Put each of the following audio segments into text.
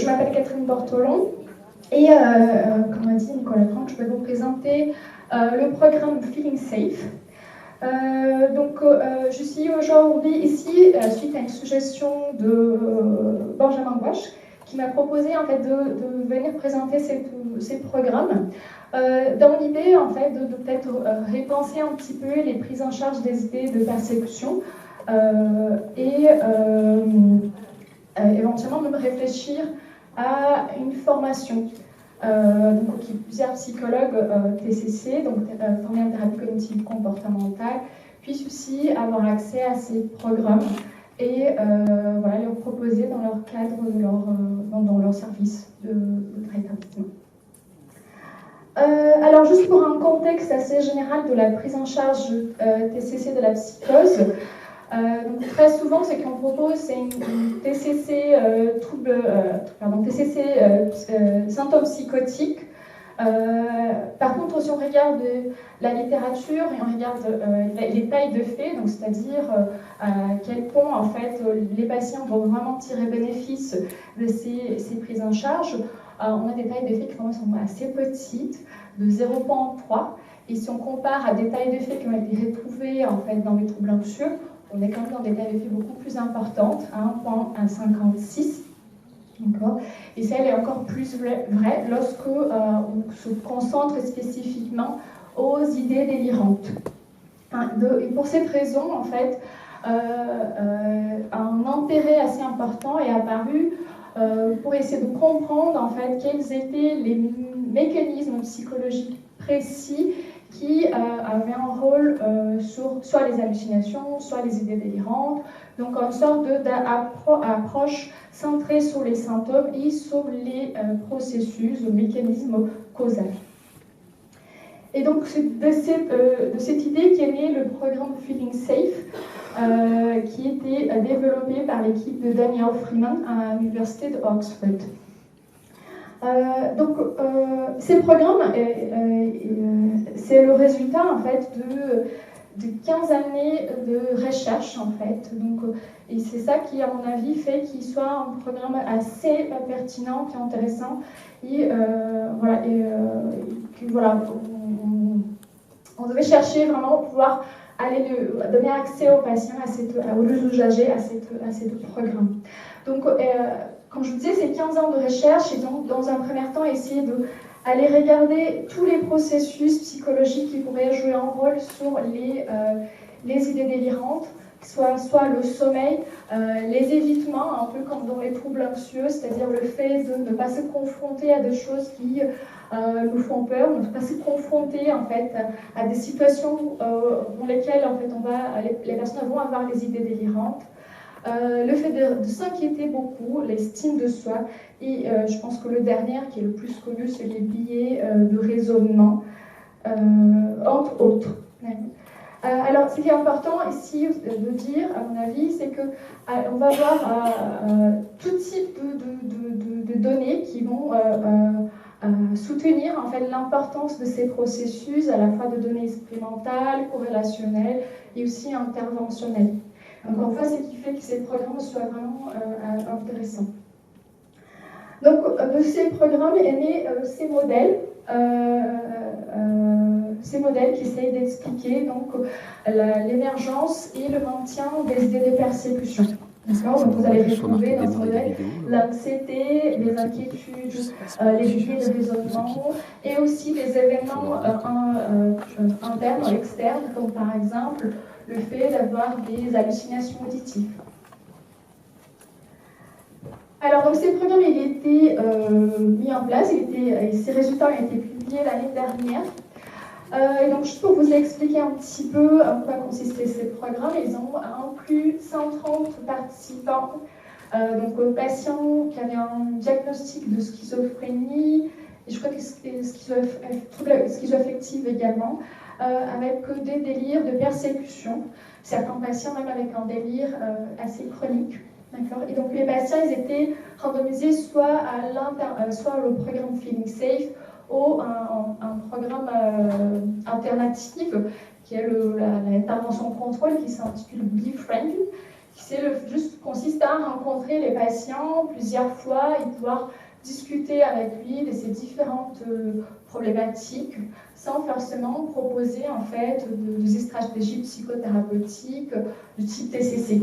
je m'appelle Catherine Bortolon et comme a dit Nicolas Franck, je vais vous présenter le programme Feeling Safe. Je suis aujourd'hui ici suite à une suggestion de Benjamin Gouache qui m'a proposé en fait de venir présenter ces programmes dans l'idée en fait de peut-être repenser un petit peu les prises en charge des idées de persécution et éventuellement même réfléchir à une formation. Plusieurs psychologues TCC, donc formés en thérapie cognitive comportementale, puissent aussi avoir accès à ces programmes et les proposer dans leur cadre, dans leur service de rétablissement. Alors, juste pour un contexte assez général de la prise en charge TCC de la psychose, donc très souvent, ce qu'on propose, c'est une TCC, symptômes psychotiques. Par contre, si on regarde la littérature et on regarde les tailles de faits, donc c'est-à-dire à quel point en fait les patients vont vraiment tirer bénéfice de ces prises en charge, on a des tailles de faits qui sont assez petites, de 0,3. Et si on compare à des tailles de faits qui ont été retrouvées en fait dans les troubles anxieux, on est quand même dans des tailles de faits beaucoup plus importantes, à 1,56. D'accord. Et ça, elle est encore plus vraie lorsque on se concentre spécifiquement aux idées délirantes. Et pour cette raison, en fait, un intérêt assez important est apparu pour essayer de comprendre en fait quels étaient les mécanismes psychologiques précis qui avaient un rôle sur soit les hallucinations, soit les idées délirantes, donc une sorte d'approche centrée sur les symptômes et sur les processus ou mécanismes causaux. Et donc c'est de cette idée qu'est né le programme Feeling Safe, qui était développé par l'équipe de Daniel Freeman à l'université d'Oxford. Ces programmes, c'est le résultat en fait de 15 années de recherche en fait. Et c'est ça qui, à mon avis, fait qu'il soit un programme assez pertinent et intéressant. On devait chercher vraiment pouvoir donner accès aux patients, aux usagers à ces programmes. Donc, comme je vous disais, c'est 15 ans de recherche et donc, dans un premier temps, essayer d'aller regarder tous les processus psychologiques qui pourraient jouer un rôle sur les idées délirantes, soit le sommeil, les évitements, un peu comme dans les troubles anxieux, c'est-à-dire le fait de ne pas se confronter à des choses qui nous font peur, de ne pas se confronter en fait à des situations dans lesquelles en fait, les personnes vont avoir les idées délirantes. Le fait de s'inquiéter beaucoup, l'estime de soi, et je pense que le dernier qui est le plus connu, c'est les biais de raisonnement, entre autres. Alors, ce qui est important ici de dire, à mon avis, c'est qu'on va avoir tout type de données qui vont soutenir en fait, l'importance de ces processus, à la fois de données expérimentales, corrélationnelles et aussi interventionnelles. Encore une fois, ce qui fait que ces programmes soient vraiment intéressants. Donc, de ces programmes est né ces modèles qui essayent d'expliquer l'émergence et le maintien des idées de persécution. Donc, vous allez retrouver dans ce modèle l'anxiété, les inquiétudes, les idées de raisonnement et aussi des événements internes ou externes, comme par exemple le fait d'avoir des hallucinations auditives. Alors, donc, ces programmes, il a été mis en place, et ces résultats ont été publiés l'année dernière. Et donc, juste pour vous expliquer un petit peu en quoi consistaient ces programmes, ils ont inclus 130 participants, donc patients qui avaient un diagnostic de schizophrénie, et je crois que schizoaffective également, avec des délires de persécution, certains patients même avec un délire assez chronique. Et donc les patients, ils étaient randomisés soit au programme Feeling Safe ou un programme alternatif qui est l'intervention contrôle qui s'intitule Be Friendly, Juste consiste à rencontrer les patients plusieurs fois et pouvoir discuter avec lui de ces différentes problématiques sans forcément proposer en fait des stratégies psychothérapeutiques du type TCC.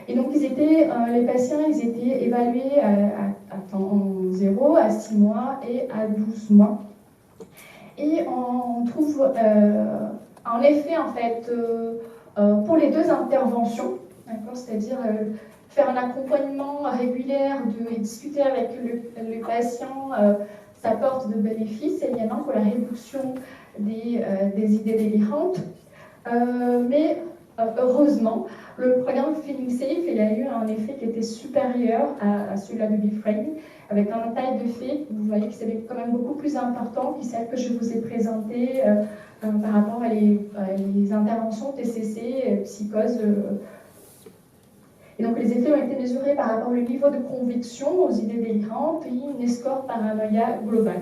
Et donc les patients ils étaient évalués à temps 0, à 6 mois et à 12 mois. Et on trouve en effet en fait pour les deux interventions, c'est-à-dire faire un accompagnement régulier et discuter avec le patient, ça apporte de bénéfices également pour la réduction des idées délirantes. Mais heureusement, le programme Feeling Safe, il a eu un effet qui était supérieur à celui-là de Beframing, avec un taille de fait, vous voyez que c'est quand même beaucoup plus important que celle que je vous ai présentée par rapport à les interventions TCC, psychose. Et donc les effets ont été mesurés par rapport au niveau de conviction aux idées délirantes et une score paranoïa globale.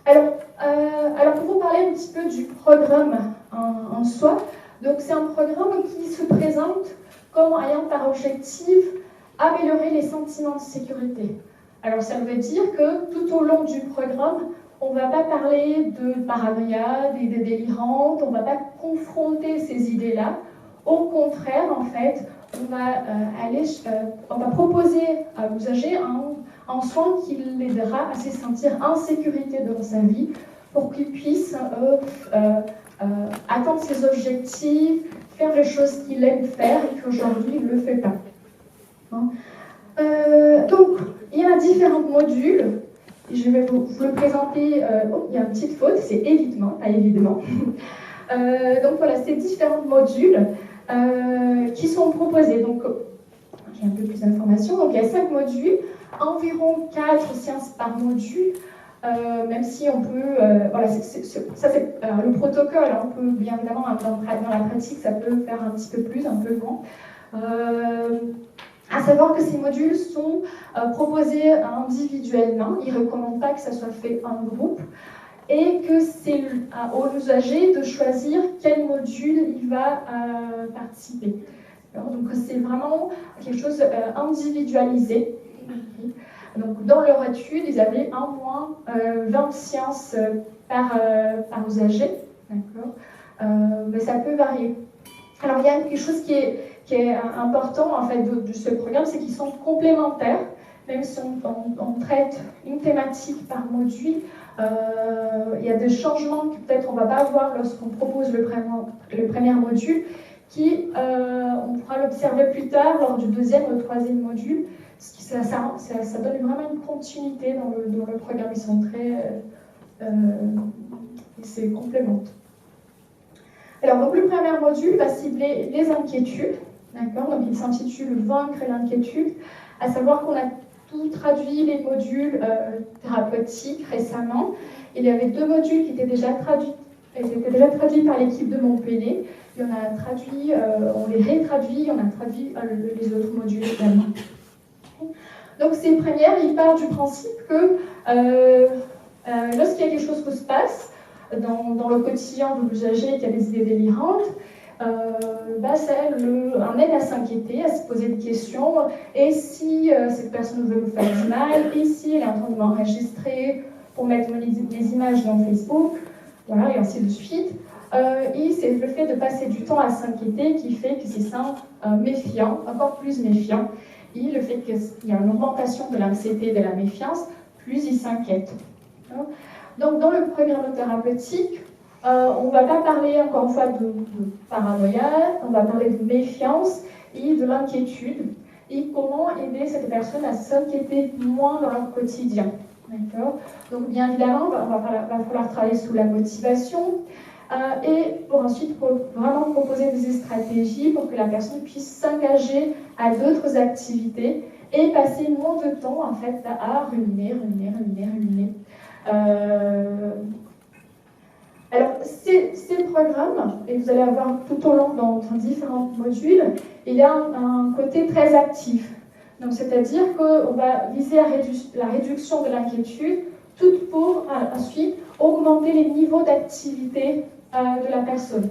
Alors pour vous parler un petit peu du programme en soi, donc c'est un programme qui se présente comme ayant par objectif améliorer les sentiments de sécurité. Alors ça veut dire que tout au long du programme, on ne va pas parler de paranoïa, d'idées délirantes, on ne va pas confronter ces idées-là. Au contraire, en fait, on va proposer à l'usager un soin qui l'aidera à se sentir en sécurité dans sa vie pour qu'il puisse atteindre ses objectifs, faire les choses qu'il aime faire et qu'aujourd'hui il ne le fait pas. Donc, il y a différents modules. Je vais vous le présenter. Il y a une petite faute, c'est évitement, pas évidemment. Donc voilà, ces différents modules qui sont proposés. Donc, j'ai un peu plus d'informations. Donc, il y a 5 modules, environ 4 séances par module. Même si on peut, voilà, ça c'est le protocole, hein, on peut bien évidemment dans la pratique ça peut faire un petit peu plus, un peu moins. À savoir que ces modules sont proposés individuellement, ils ne recommandent pas que ça soit fait en groupe et que c'est aux usagers de choisir quel module il va participer. Alors, donc c'est vraiment quelque chose individualisé. Donc, dans leur étude, ils avaient en moins 20 séances par usager, mais ça peut varier. Alors, il y a quelque chose qui est important en fait de ce programme, c'est qu'ils sont complémentaires, même si on traite une thématique par module. Il y a des changements que peut-être on ne va pas voir lorsqu'on propose le premier module, qui on pourra l'observer plus tard lors du deuxième ou troisième module. Ça donne vraiment une continuité dans le programme, ils sont très... c'est complémentaire. Alors, donc, le premier module va cibler les inquiétudes, d'accord? Donc, il s'intitule « Vaincre l'inquiétude », à savoir qu'on a tout traduit les modules thérapeutiques récemment. Il y avait 2 modules qui étaient déjà traduits par l'équipe de Montpellier. Il y en a traduit, on les rétraduit, on a traduit les autres modules également. Donc ces premières, ils partent du principe que lorsqu'il y a quelque chose qui se passe dans le quotidien de l'usager qui a des idées délirantes, c'est un aide à s'inquiéter, à se poser des questions. Et si cette personne veut me faire du mal, et si elle est en train de m'enregistrer pour mettre les images dans Facebook, voilà, et ainsi de suite. Et c'est le fait de passer du temps à s'inquiéter qui fait que c'est ça méfiant, encore plus méfiant. Et le fait qu'il y a une augmentation de l'anxiété et de la méfiance, plus il s'inquiète. Donc, dans le programme thérapeutique, on ne va pas parler encore une fois de paranoïa, on va parler de méfiance et de l'inquiétude et comment aider cette personne à s'inquiéter moins dans leur quotidien. Donc, bien évidemment, va falloir travailler sous la motivation et pour ensuite vraiment proposer des stratégies pour que la personne puisse s'engager à d'autres activités et passer moins de temps en fait à ruminer. Alors, ces programmes, et vous allez avoir tout au long dans différents modules, il y a un côté très actif. Donc, c'est-à-dire qu'on va viser la réduction de l'inquiétude, tout pour ensuite augmenter les niveaux d'activité de la personne.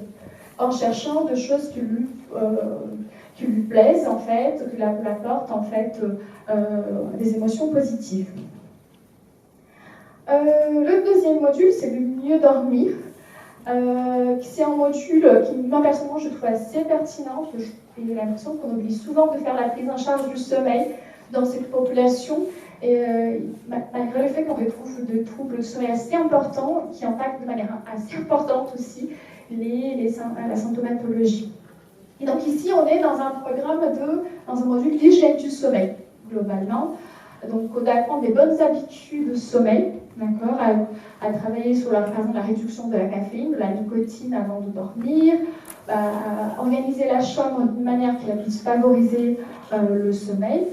en cherchant des choses qui lui plaisent, en fait, qui l'apportent, en fait, des émotions positives. Le deuxième module, c'est le mieux dormir. C'est un module qui, moi, personnellement, je trouve assez pertinent, parce que j'ai l'impression qu'on oublie souvent de faire la prise en charge du sommeil dans cette population. Et malgré le fait qu'on retrouve des troubles de sommeil assez importants, qui impactent de manière assez importante aussi la symptomatologie. Et donc ici, on est dans un programme dans un module d'hygiène du sommeil, globalement. Donc on apprend des bonnes habitudes de sommeil, d'accord, à travailler sur par exemple, la réduction de la caféine, de la nicotine avant de dormir, à organiser la chambre d'une manière qui puisse favoriser le sommeil.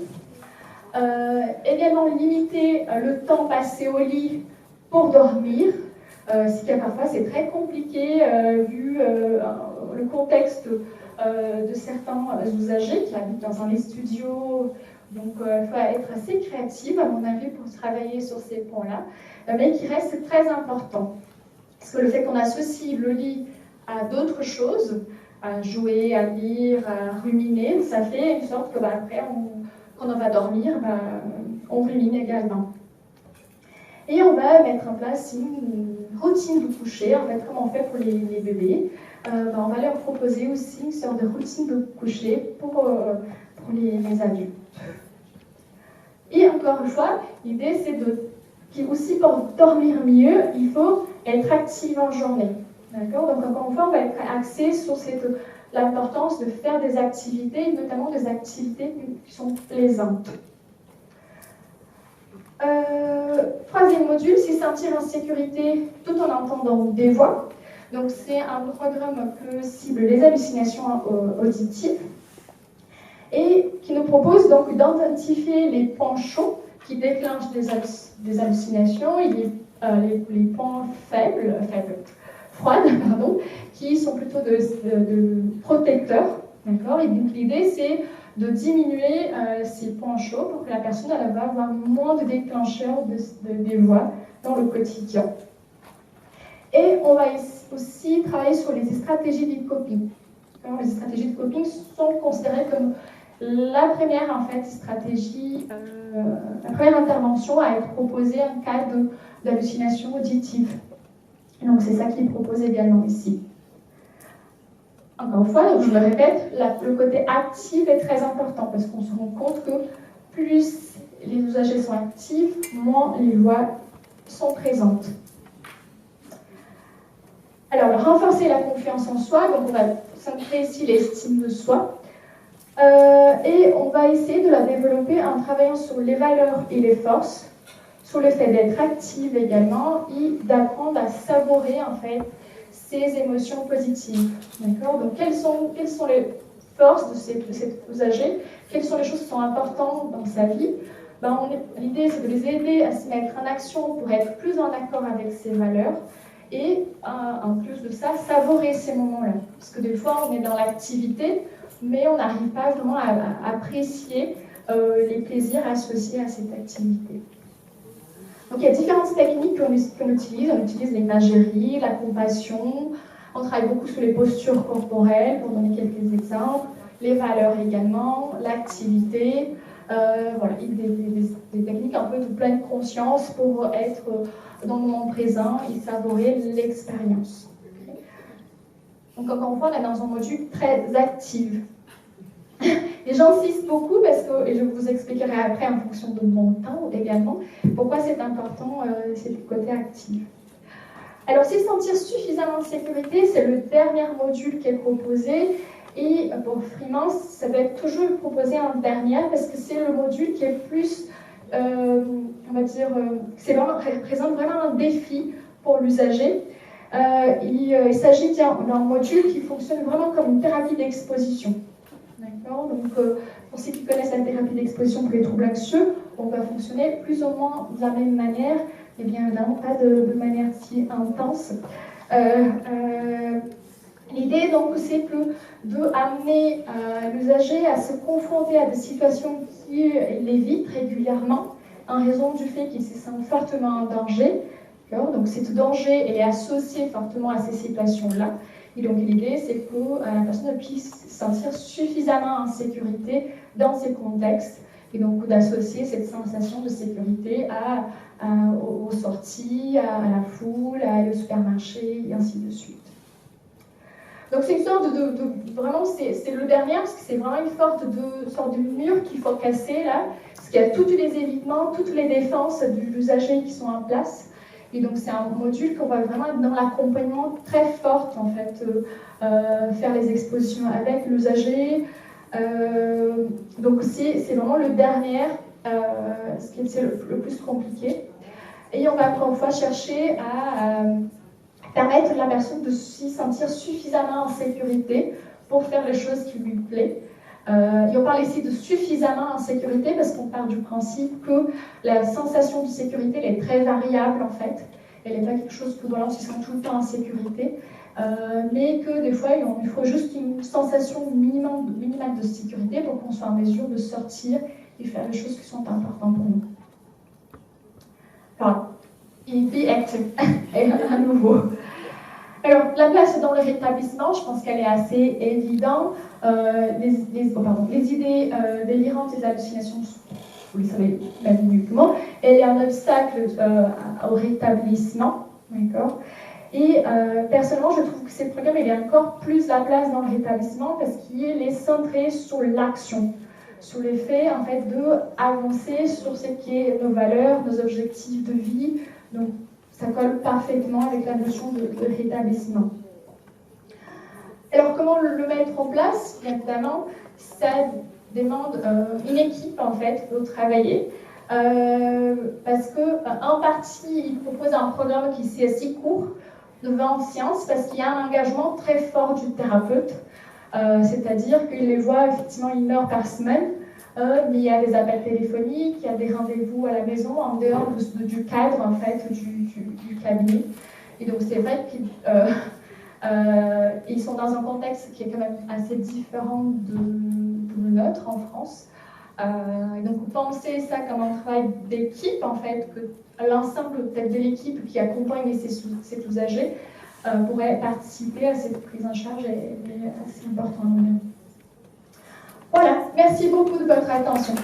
Également limiter le temps passé au lit pour dormir, ce qui parfois c'est très compliqué vu le contexte de certains usagers qui habitent dans un studio. Donc il faut être assez créative à mon avis pour travailler sur ces points-là, mais qui reste très important. Parce que le fait qu'on associe le lit à d'autres choses, à jouer, à lire, à ruminer, ça fait une sorte que après, quand on va dormir, on rumine également. Et on va mettre en place une routine de coucher, en fait, comme on fait pour les bébés. On va leur proposer aussi une sorte de routine de coucher pour les adultes. Et encore une fois, l'idée c'est aussi pour dormir mieux, il faut être actif en journée. D'accord? Donc encore une fois, on va être axé sur l'importance de faire des activités, notamment des activités qui sont plaisantes. Troisième module, c'est sentir en sécurité tout en entendant des voix. Donc c'est un programme qui cible les hallucinations auditives et qui nous propose donc d'identifier les points chauds qui déclenchent des hallucinations et les points froides, qui sont plutôt de protecteurs. D'accord? Et donc l'idée c'est de diminuer ces points chauds pour que la personne va avoir moins de déclencheurs des voix dans le quotidien. Et on va aussi travailler sur les stratégies de coping. Alors, les stratégies de coping sont considérées comme la première stratégie, la première intervention à être proposée en cas d'hallucination auditive. Et donc c'est ça qui est proposé également ici. Encore une fois, je le répète, le côté actif est très important parce qu'on se rend compte que plus les usagers sont actifs, moins les voix sont présentes. Alors, renforcer la confiance en soi, donc on va centrer ici l'estime de soi. Et on va essayer de la développer en travaillant sur les valeurs et les forces, sur le fait d'être active également et d'apprendre à savourer en fait ces émotions positives. D'accord? Donc quelles sont les forces de cet usager? Quelles sont les choses qui sont importantes dans sa vie? L'idée c'est de les aider à se mettre en action pour être plus en accord avec ses valeurs. Et en plus de ça, savourer ces moments-là. Parce que des fois, on est dans l'activité, mais on n'arrive pas vraiment à apprécier les plaisirs associés à cette activité. Donc il y a différentes techniques qu'on utilise. On utilise l'imagerie, la compassion, on travaille beaucoup sur les postures corporelles, pour donner quelques exemples, les valeurs également, l'activité, voilà, des techniques un peu de pleine conscience pour être dans le moment présent et savourer l'expérience. Donc encore une fois, on est dans un module très actif. Et j'insiste beaucoup parce que, et je vous expliquerai après en fonction de mon temps également, pourquoi c'est important, c'est le côté actif. Alors, se sentir suffisamment en sécurité, c'est le dernier module qui est proposé. Et pour Freemance, ça doit être toujours proposé en dernier parce que c'est le module qui est plus, on va dire, représente vraiment un défi pour l'usager. Il s'agit d'un module qui fonctionne vraiment comme une thérapie d'exposition. D'accord? Donc, pour ceux qui connaissent la thérapie d'exposition pour les troubles anxieux, on va fonctionner plus ou moins de la même manière, mais bien évidemment pas de manière si intense. L'idée, donc, c'est d'amener l'usager à se confronter à des situations qu'il évite régulièrement en raison du fait qu'il se sent fortement en danger, Donc cet danger est associé fortement à ces situations-là. Et donc l'idée, c'est que la personne puisse se sentir suffisamment en sécurité dans ces contextes, et donc d'associer cette sensation de sécurité aux sorties, à la foule, à aller au supermarché, et ainsi de suite. Donc c'est une sorte vraiment, c'est le dernier, parce que c'est vraiment une sorte de mur qu'il faut casser là, parce qu'il y a tous les évitements, toutes les défenses de l'usager qui sont en place. Et donc c'est un module qu'on va vraiment être dans l'accompagnement très fort, en fait, faire les expositions avec l'usager. Donc c'est vraiment le dernier, ce qui est le plus compliqué. Et on va encore une fois chercher à permettre à la personne de s'y sentir suffisamment en sécurité pour faire les choses qui lui plaisent. Et on parle ici de suffisamment en sécurité parce qu'on part du principe que la sensation de sécurité elle est très variable en fait. Elle n'est pas quelque chose que voilà, on se sent tout le temps en sécurité, mais que des fois il faut juste une sensation minimale de sécurité pour qu'on soit en mesure de sortir et faire les choses qui sont importantes pour nous. Voilà. Et be active, à nouveau. Alors, la place dans le rétablissement, je pense qu'elle est assez évidente. Les idées délirantes, les hallucinations, vous le savez même mieux que moi, elle est un obstacle au rétablissement. D'accord. Et personnellement, je trouve que ces programmes, il y a encore plus la place dans le rétablissement parce qu'il est centré sur l'action, sur le fait en fait d'avancer sur ce qui est nos valeurs, nos objectifs de vie. Donc, ça colle parfaitement avec la notion de rétablissement. Alors, comment le mettre en place? Bien évidemment, ça demande une équipe, en fait, pour travailler. Parce qu'en partie, il propose un programme qui est assez court, de 20 séances, parce qu'il y a un engagement très fort du thérapeute. C'est-à-dire qu'il les voit effectivement 1 heure par semaine, mais il y a des appels téléphoniques, il y a des rendez-vous à la maison, en dehors du cadre, en fait, du cabinet. Et donc, c'est vrai qu'ils sont dans un contexte qui est quand même assez différent de le nôtre en France. Donc, penser ça comme un travail d'équipe, en fait, que l'ensemble peut-être de l'équipe qui accompagne cet usager pourrait participer à cette prise en charge est assez important. Voilà, merci beaucoup de votre attention.